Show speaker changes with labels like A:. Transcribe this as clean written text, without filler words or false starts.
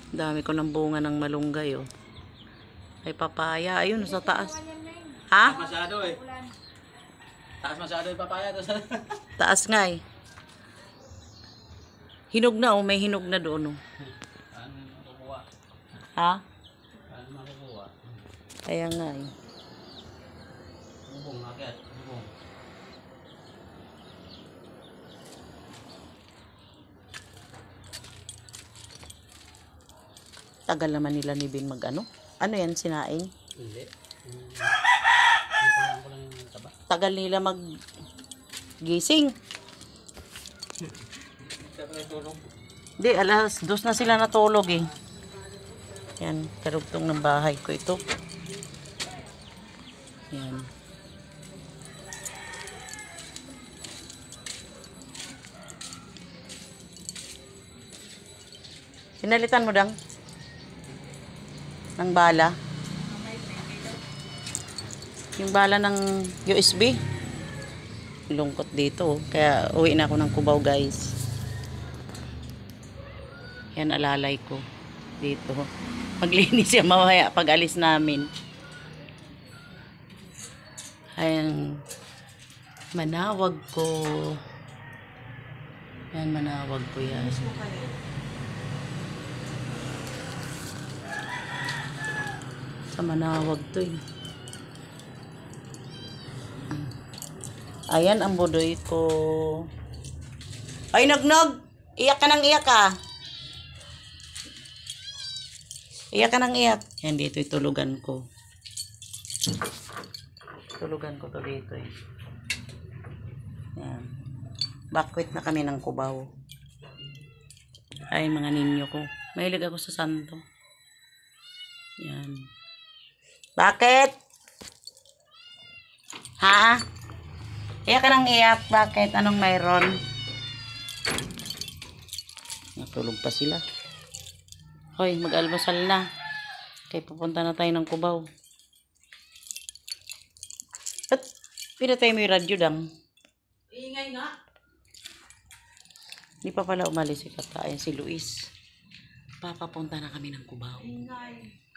A: Dami ko ng bunga ng malunggay, oh. Ay, papaya. Ayun, sa taas. Ha?
B: Taas masyado eh. Taas masyado yung papaya.
A: Taas nga eh. Hinog na, oh. May hinog na doon, oh.
B: Ano makukuha?
A: Ha?
B: Ano makukuha?
A: Kaya nga eh.
B: Bubong, akit. Bubong.
A: Tagal naman nila ni Ben mag ano? Ano yan, sinaing?
B: Hindi.
A: Tagal nila mag gising. Hindi, alas 2 na sila natulog eh. Yan, karugtong ng bahay ko ito. Yan. Pinalitan mo dang? Ng bala? Yung bala ng USB? Lungkot dito. Kaya uwi na ako ng Cubao, guys. Yan, alalay ko. Dito. Maglinis siya mamaya pag alis namin. Ayan. Manawag ko. Yan, manawag ko yan. Sa manawag to eh. Ayan ang budoy ko. Ay, nagnog! Iyak ka ng iyak ah. Iyak ka ng iyak. Yan, dito yung tulugan ko. Tulugan ko to dito eh. Yan. Bakwit na kami ng Cubao. Ay, mga ninyo ko. Mahilig ako sa santo. Yan. Bakit? Ha? Iyak ka ng iyak. Bakit? Anong mayroon? Natulog pa sila. Hoy, mag-almusal na. Kaya pupunta na tayo ng Cubao. Ba't pinatay mo yung radyo, dang?
C: Ingay nga.
A: Hindi pa pala umalis si Kata. Ayan si Luis. Papapunta na kami ng Cubao.
C: Ingay.